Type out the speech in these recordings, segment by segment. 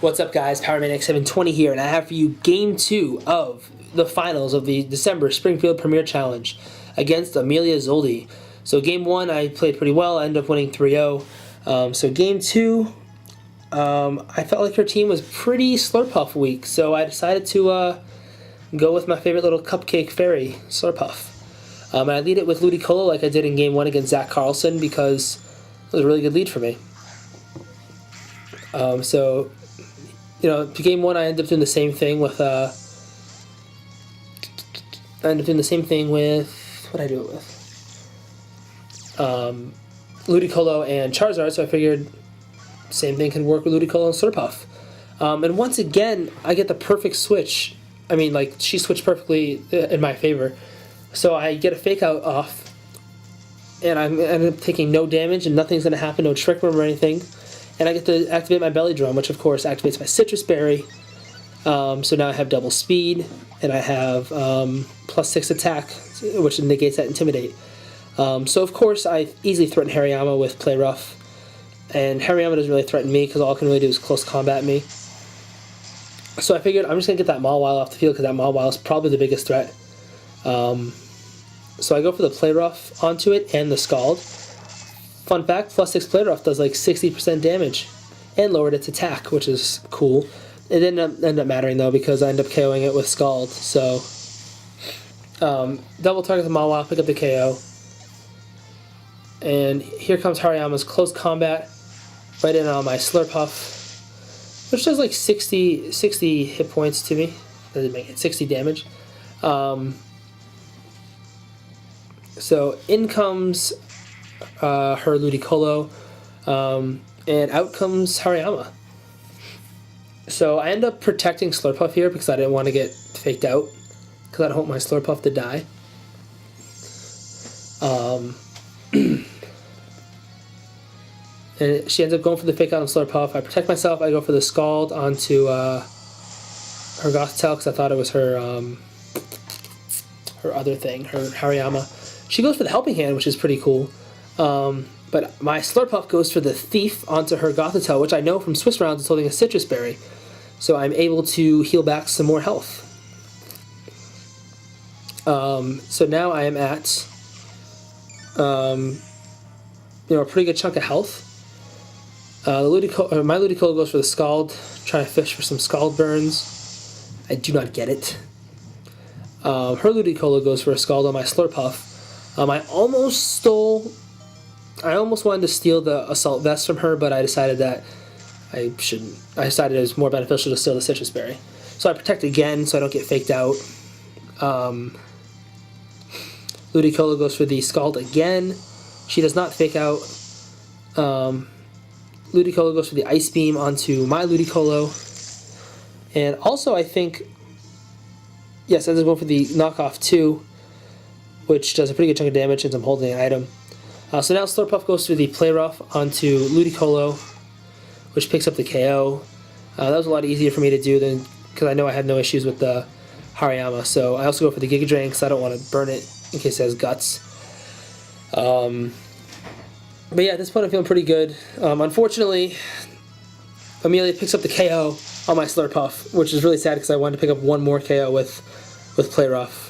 What's up, guys? PowerManiac720 here, and I have for you Game 2 of the finals of the December Springfield Premier Challenge against Amelia Zoldy. So Game 1, I played pretty well. I ended up winning 3-0. So Game 2, I felt like her team was pretty SLURPUFF weak, so I decided to go with my favorite little cupcake fairy, SLURPUFF. And I lead it with Ludicolo like I did in Game 1 against Zach Carlson because it was a really good lead for me. So, you know, Game 1 I ended up doing the same thing with, what did I do it with? Ludicolo and Charizard, so I figured same thing can work with Ludicolo and SLURPUFF. And once again, I get the perfect switch. I mean, like, she switched perfectly in my favor. So I get a Fake Out off, and I end up taking no damage, and nothing's going to happen, no Trick Room or anything. And I get to activate my Belly Drum, which of course activates my Citrus Berry. So now I have double speed, and I have +6 attack, which negates that Intimidate. So of course I easily threaten Hariyama with Play Rough, and Hariyama doesn't really threaten me because all I can really do is close combat me. So I figured I'm just going to get that Mawile off the field because that Mawile is probably the biggest threat. So I go for the Play Rough onto it and the Scald. Fun fact, +6 Play Rough does like 60% damage and lowered its attack, which is cool. It didn't end up mattering though because I ended up KOing it with Scald. So double target the Mawile, pick up the KO. And here comes Hariyama's Close Combat right in on my SLURPUFF, which does like 60 hit points to me. Doesn't make it 60 damage. So in comes her Ludicolo, and out comes Hariyama. So I end up protecting SLURPUFF here because I didn't want to get faked out, because I don't want my SLURPUFF to die. And she ends up going for the Fake Out on SLURPUFF. I protect myself, I go for the Scald onto her Gothitelle because I thought it was her other thing, her Hariyama. She goes for the Helping Hand, which is pretty cool. But my SLURPUFF goes for the Thief onto her Gothitelle, which I know from Swiss rounds is holding a Citrus Berry. So I'm able to heal back some more health. So now I am at a pretty good chunk of health. My Ludicolo goes for the Scald, trying to fish for some Scald burns. I do not get it. Her Ludicolo goes for a Scald on my SLURPUFF. I almost wanted to steal the Assault Vest from her, but I decided that I shouldn't. I decided it was more beneficial to steal the Citrus Berry. So I protect again so I don't get faked out. Ludicolo goes for the Scald again. She does not fake out. Ludicolo goes for the Ice Beam onto my Ludicolo. And also I think, yes, ends up going for the Knockoff 2, which does a pretty good chunk of damage since I'm holding an item. So now SLURPUFF goes through the Play Rough onto Ludicolo, which picks up the KO. That was a lot easier for me to do than, because I know I had no issues with the Hariyama. So I also go for the Giga Drain because I don't want to burn it in case it has Guts. But yeah, at this point I'm feeling pretty good. Unfortunately, Amelia picks up the KO on my SLURPUFF, which is really sad because I wanted to pick up one more KO with Play Rough.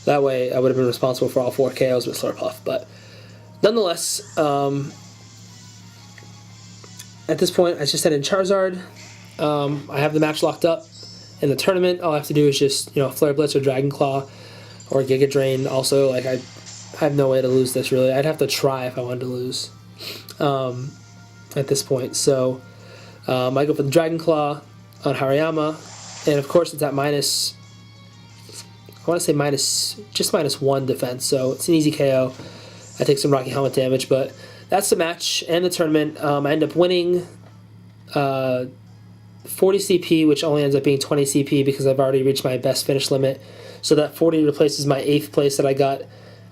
That way I would have been responsible for all 4 KOs with SLURPUFF. But nonetheless, at this point I just sent in Charizard. I have the match locked up in the tournament. All I have to do is just, Flare Blitz or Dragon Claw or Giga Drain. Also, like, I have no way to lose this, really. I'd have to try if I wanted to lose at this point. So I go for the Dragon Claw on Hariyama, and of course it's at minus, I want to say -1 defense, so it's an easy KO. I take some Rocky Helmet damage, but that's the match and the tournament. I end up winning 40 CP, which only ends up being 20 CP because I've already reached my best finish limit. So that 40 replaces my 8th place that I got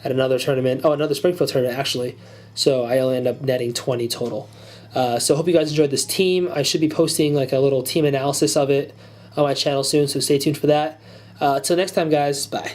at another tournament. Oh, another Springfield tournament, actually. So I only end up netting 20 total. So I hope you guys enjoyed this team. I should be posting like a little team analysis of it on my channel soon, so stay tuned for that. Till next time, guys. Bye.